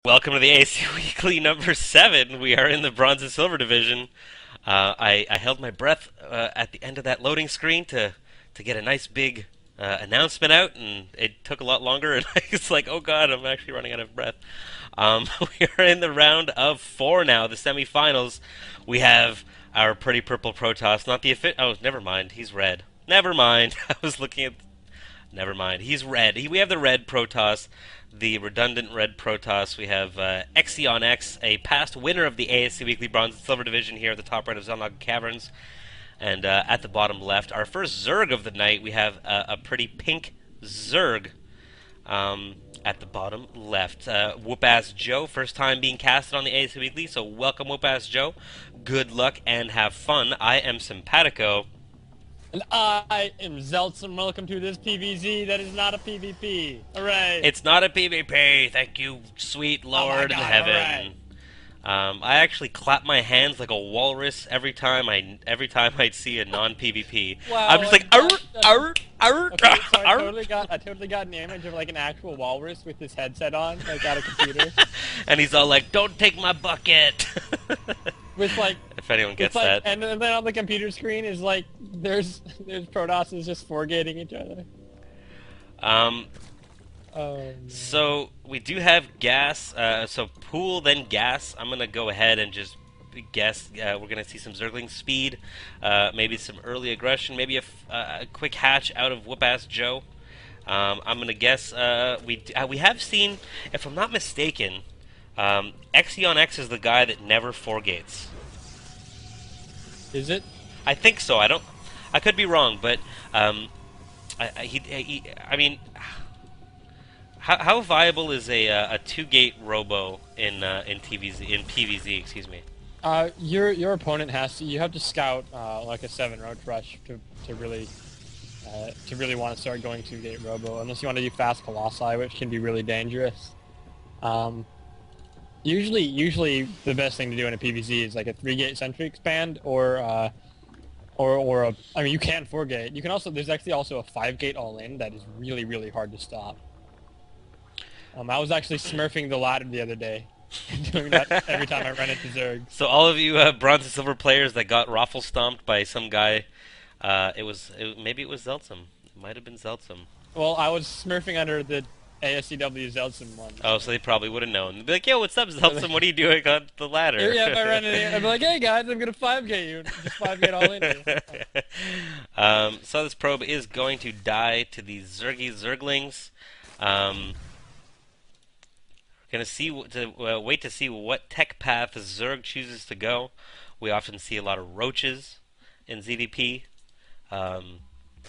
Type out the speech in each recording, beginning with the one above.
Welcome to the AC Weekly number 7. We are in the bronze and silver division. I held my breath at the end of that loading screen to get a nice big announcement out, and it took a lot longer. And I was like, oh god, I'm actually running out of breath. We are in the round of 4 now, the semifinals. We have our pretty purple Protoss, not the oh, never mind, he's red. Never mind. I was looking at. Never mind. He's red. We have the red Protoss, the redundant red Protoss. We have xEONx, a past winner of the ASC Weekly Bronze and Silver Division here at the top right of Zelnog Caverns. And at the bottom left, our first Zerg of the night, we have a pretty pink Zerg at the bottom left. Whoopassjoe, first time being casted on the ASC Weekly, so welcome Whoopassjoe. Good luck and have fun. I am Simpatico. And I am Zeltson. Welcome to this PvZ that is not a PvP. Hooray! It's not a PvP. Thank you, sweet Lord in heaven. I actually clap my hands like a walrus every time I'd see a non-PvP. Wow, I'm just like, arr, arr, arr, okay, so I arr. totally got an image of like an actual walrus with his headset on, like at a computer. And he's all like, "Don't take my bucket." With like, if anyone gets like, that. and then on the computer screen is like, there's Protosses just forgating each other. So we do have gas. So pool then gas. I'm gonna go ahead and just guess. We're gonna see some Zergling speed, maybe some early aggression, maybe a quick hatch out of Whoopassjoe. I'm gonna guess. We have seen, if I'm not mistaken, xEONx is the guy that never forgates. Is it? I think so. I could be wrong, but I mean. How viable is a 2-gate robo in PvZ? Excuse me. Your opponent you have to scout like a 7 roach rush to really want to start going 2-gate robo, unless you want to do fast colossi, which can be really dangerous. Usually the best thing to do in a PvZ is like a 3-gate sentry expand or a, I mean, you can 4-gate. You can also, there's actually also a 5-gate all-in that is really hard to stop. I was actually smurfing the ladder the other day, doing that every time I run into Zerg. So all of you bronze and silver players that got raffle stomped by some guy, maybe it was Zeltsum. It might have been Zeltsum. Well, I was smurfing under the ASCW Zeltsum one. Oh, so they probably would have known. They'd be like, "Yo, what's up, Zeltsum? What are you doing on the ladder?" Yeah, if I run into, I'd be like, "Hey guys, I'm gonna 5-gate you, just 5-gate all in." So this probe is going to die to these Zerglings. Gonna wait to see what tech path Zerg chooses to go. We often see a lot of roaches in ZVP.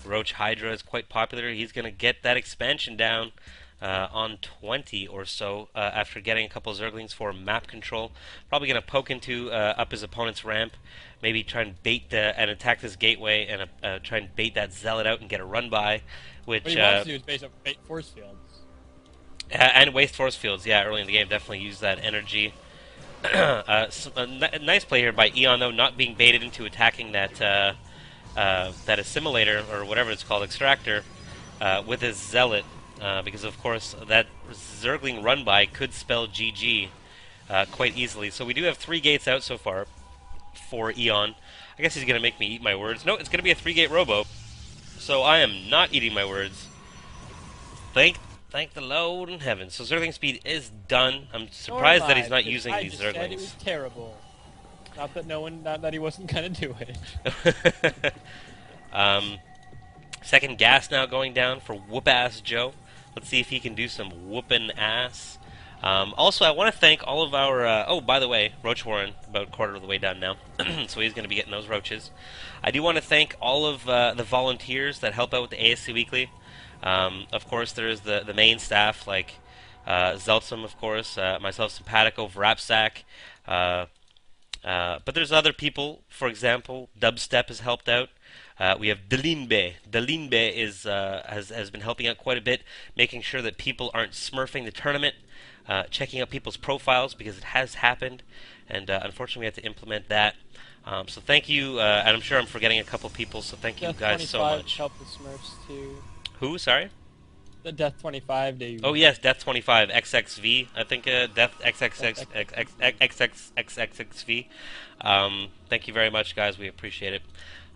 Roach Hydra is quite popular. He's gonna get that expansion down on 20 or so after getting a couple Zerglings for map control. Probably gonna poke into up his opponent's ramp. Maybe try and bait and attack this gateway and try and bait that zealot out and get a run by. Which what he wants to do is bait force fields. And waste force fields, yeah, early in the game, definitely use that energy. A nice play here by Eon, though, not being baited into attacking that assimilator, or whatever it's called, extractor, with his zealot, because of course that Zergling run-by could spell GG quite easily. So we do have 3 gates out so far for Eon. I guess he's going to make me eat my words. No, it's going to be a 3-gate robo, so I am not eating my words. Thank the Lord in heaven. So Zergling speed is done. I'm surprised that he's not using these Zerglings. Said it was terrible. Not that he wasn't gonna do it. Second gas now going down for Whoopassjoe. Let's see if he can do some whooping ass. Also, I want to thank all of our. Oh, by the way, Roach Warren about a quarter of the way done now, so he's going to be getting those roaches. I do want to thank all of the volunteers that help out with the ASC Weekly. Of course, there's the main staff, like Zeltsum, of course, myself, Simpatico, Vrapsack, but there's other people. For example, Dubstep has helped out. We have Delinbe. Delinbe has been helping out quite a bit, making sure that people aren't smurfing the tournament, checking out people's profiles, because it has happened, and unfortunately we have to implement that. So thank you, and I'm sure I'm forgetting a couple people, so thank you guys so much. Help the Smurfs too. Who? Sorry? The Death 25, dude. Oh yes, Death 25 XXV. I think Death XXXXXXXXV. Thank you very much, guys. We appreciate it.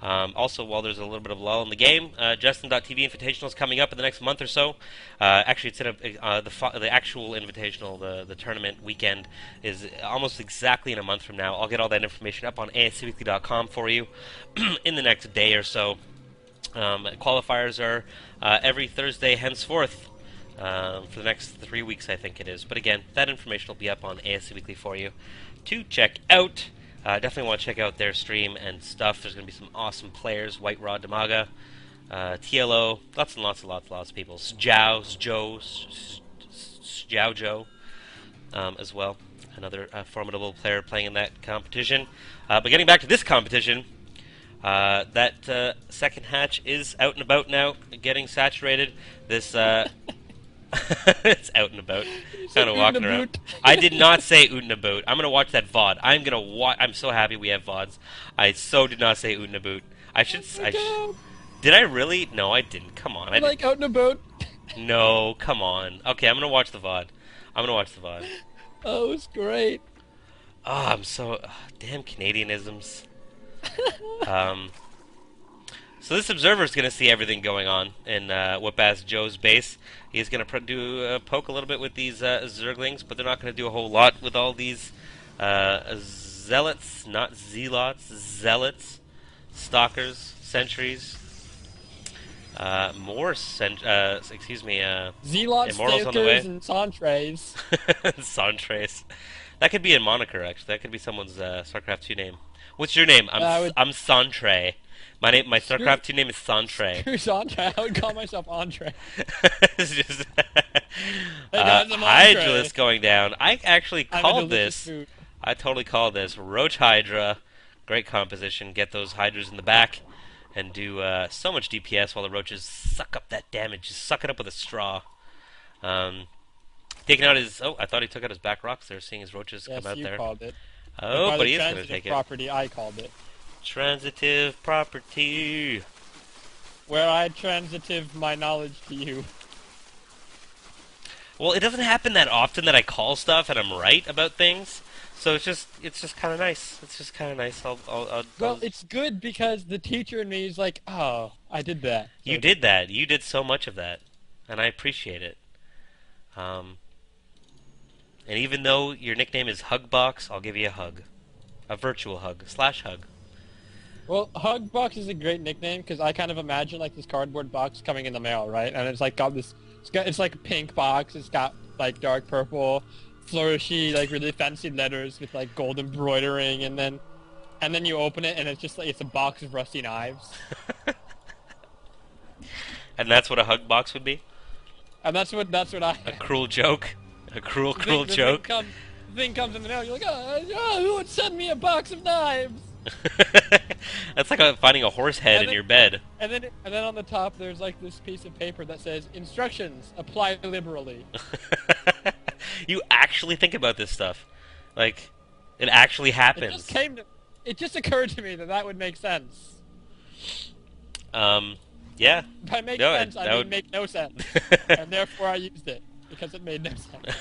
Also, while there's a little bit of lull in the game, Justin.tv Invitational is coming up in the next month or so. Actually, it's in the actual Invitational, the tournament weekend, is almost exactly in a month from now. I'll get all that information up on ASCWeekly.com for you in the next day or so. Qualifiers are every Thursday henceforth for the next 3 weeks, I think it is. But again, that information will be up on ASC Weekly for you to check out. Definitely want to check out their stream and stuff. There's going to be some awesome players. White Rod Damaga, TLO, lots and lots of people. xEONx as well. Another formidable player playing in that competition. But getting back to this competition, that second hatch is out and about now, getting saturated. This it's out and about, kind of walking around. I did not say oot and about. I'm gonna watch that VOD. I'm so happy we have VODs. I so did not say oot and about. Did I really? No, I didn't. Come on. I like out and about. No, come on. Okay, I'm gonna watch the VOD. Oh, it's great. Oh, I'm so damn Canadianisms. So this observer is going to see everything going on in Whoopassjoe's base. He's going to poke a little bit with these Zerglings, but they're not going to do a whole lot with all these zealots, not zealots, zealots, stalkers, sentries, Zealots, immortals on the way. and Santres. Santres. That could be a moniker, actually. That could be someone's StarCraft 2 name. What's your name? I'm Santre. My StarCraft 2 name is Santre. Screw Santre. I would call myself Entree. It's just Hey guys, I'm Hydralisk going down. I actually called this. Food. I totally called this Roach Hydra. Great composition. Get those Hydras in the back and do so much DPS while the Roaches suck up that damage. Just suck it up with a straw. Taking out his... Oh, I thought he took out his back rocks there, seeing his Roaches come out there. Yes, you called it. Oh, but he is going to take it. Property, I called it. Transitive property. Where I transitive my knowledge to you. Well, it doesn't happen that often that I call stuff and I'm right about things, so it's just kind of nice. It's just kind of nice. Well, it's good because the teacher in me is like, oh, I did that. So you did that. You did so much of that, and I appreciate it. And even though your nickname is Hugbox, I'll give you a hug, a virtual hug / hug. Well, Hugbox is a great nickname because I kind of imagine like this cardboard box coming in the mail, right? And it's like got this, it's like a pink box. It's got like dark purple, flourishy, like really fancy letters with like gold embroidering, and then you open it and it's just like it's a box of rusty knives. And that's what a Hugbox would be. And that's what I. A cruel joke. A cruel joke. The thing comes in the mail. You're like, oh, who would send me a box of knives? That's like finding a horse head in your bed. And then on the top, there's like this piece of paper that says, "Instructions: apply liberally." You actually think about this stuff, like it actually happens. It just occurred to me that would make sense. Yeah. By make sense, I mean make no sense, and therefore I used it because it made no sense.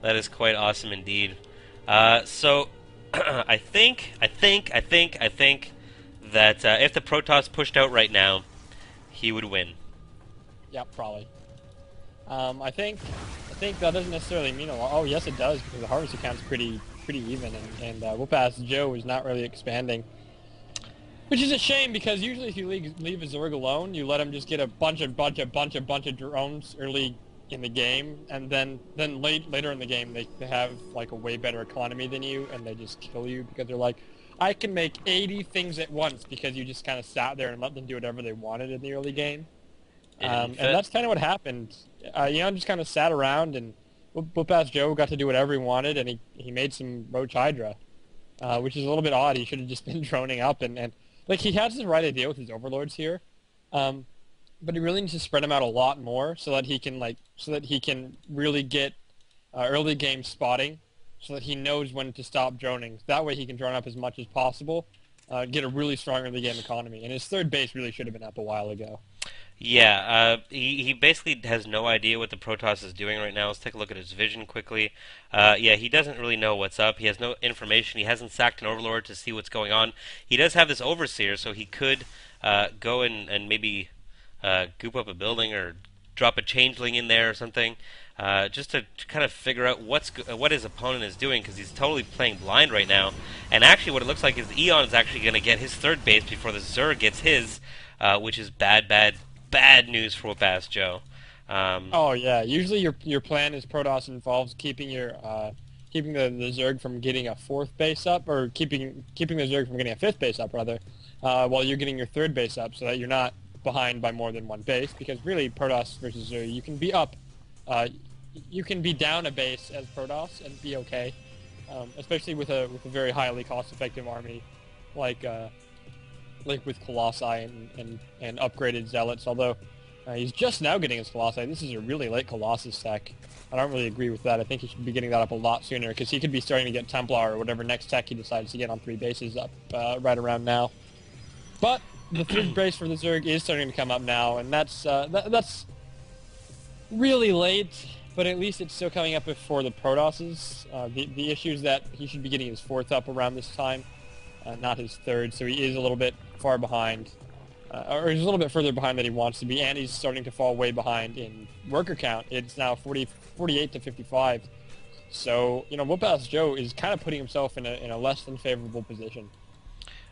That is quite awesome indeed. So. I think that if the Protoss pushed out right now, he would win. Yeah, probably. I think that doesn't necessarily mean a lot. Oh, yes, it does because the harvester count's pretty even, and Whoopassjoe is not really expanding, which is a shame because usually if you leave a Zerg alone, you let him just get a bunch of drones early in the game, and then later in the game they have like a way better economy than you, and they just kill you because they're like, I can make 80 things at once because you just kind of sat there and let them do whatever they wanted in the early game. And that's kind of what happened. Just kind of sat around, and Whoopassjoe got to do whatever he wanted, and he made some Roach Hydra, which is a little bit odd. He should have just been droning up, and like he has the right idea with his overlords here. But he really needs to spread them out a lot more so that he can really get early game spotting, so that he knows when to stop droning. That way he can drone up as much as possible, get a really strong early game economy. And his third base really should have been up a while ago. Yeah, he basically has no idea what the Protoss is doing right now. Let's take a look at his vision quickly. Yeah, he doesn't really know what's up. He has no information. He hasn't sacked an Overlord to see what's going on. He does have this Overseer, so he could go and maybe goop up a building or drop a changeling in there or something, just to kind of figure out what his opponent is doing, because he's totally playing blind right now. And actually, what it looks like is Eon is actually going to get his third base before the Zerg gets his, which is bad news for Whoopassjoe. Oh yeah, usually your plan as Protoss involves keeping your keeping the Zerg from getting a fourth base up, or keeping the Zerg from getting a fifth base up rather, while you're getting your third base up, so that you're not behind by more than one base. Because really, Protoss versus Zerg, you can be up, you can be down a base as Protoss and be okay, especially with a very highly cost-effective army, like with Colossi and upgraded Zealots. Although he's just now getting his Colossi. This is a really late Colossus tech. I don't really agree with that. I think he should be getting that up a lot sooner, because he could be starting to get Templar or whatever next tech he decides to get on 3 bases up right around now. But the third base for the Zerg is starting to come up now, and that's really late, but at least it's still coming up before the Protosses. The issue is that he should be getting his fourth up around this time, not his third, so he is a little bit far behind. Or he's a little bit further behind than he wants to be, and he's starting to fall way behind in worker count. It's now 48 to 55. So, Whoopassjoe is kind of putting himself in a less than favorable position.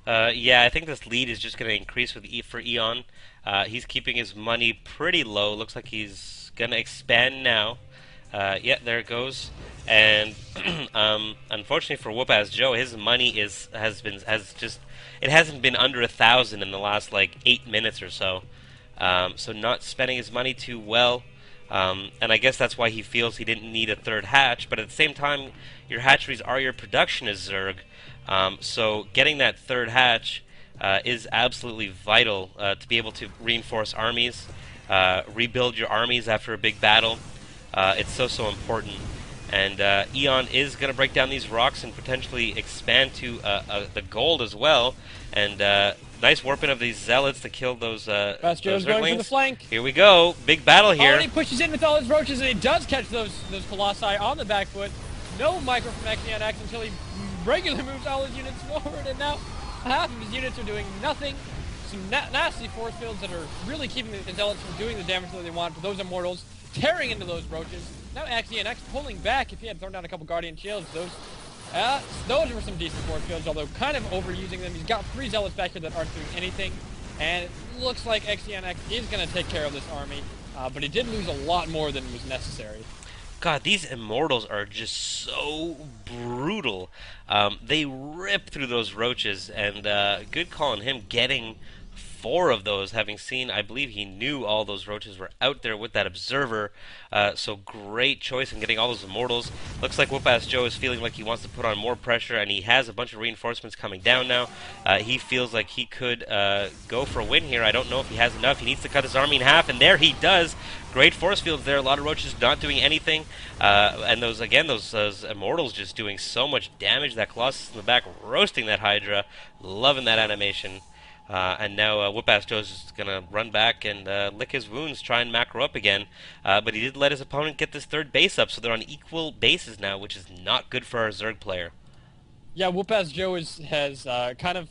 Yeah, I think this lead is just going to increase with for Eon. He's keeping his money pretty low. Looks like he's going to expand now. Yeah, there it goes. And unfortunately for Whoopassjoe, his money it hasn't been under 1,000 in the last like 8 minutes or so. So not spending his money too well. And I guess that's why he feels he didn't need a third hatch. But at the same time, your hatcheries are your production as Zerg. So getting that third hatch is absolutely vital to be able to reinforce armies, rebuild your armies after a big battle. It's so important. And Eon is going to break down these rocks and potentially expand to the gold as well. And nice warping of these zealots to kill those Whoopassjoe's going for the flank. Here we go. Big battle here. Oh, and he pushes in with all his roaches, and he does catch those Colossi on the back foot. No micro from xEONx until he regularly moves all his units forward, and now half of his units are doing nothing. Some nasty force fields that are really keeping the zealots from doing the damage that they want. But those immortals tearing into those roaches. Now xEONx pulling back. If he had thrown down a couple Guardian Shields, those were some decent force fields, although kind of overusing them. He's got 3 zealots back here that aren't doing anything, and it looks like xEONx is going to take care of this army, but he did lose a lot more than was necessary. God, these immortals are just so brutal. They rip through those roaches, and good call on him getting 4 of those, having seen, I believe he knew all those roaches were out there with that observer. So great choice in getting all those immortals. Looks like Whoopassjoe is feeling like he wants to put on more pressure, and he has a bunch of reinforcements coming down now. He feels like he could go for a win here. I don't know if he has enough. He needs to cut his army in half, and there he does. Great force fields there. A lot of roaches not doing anything. And those immortals just doing so much damage. That Colossus in the back roasting that Hydra. Loving that animation. And now Whoopassjoe is just going to run back and lick his wounds, try and macro up again. But he did let his opponent get this third base up, so they're on equal bases now, which is not good for our Zerg player. Yeah, Whoopassjoe has kind of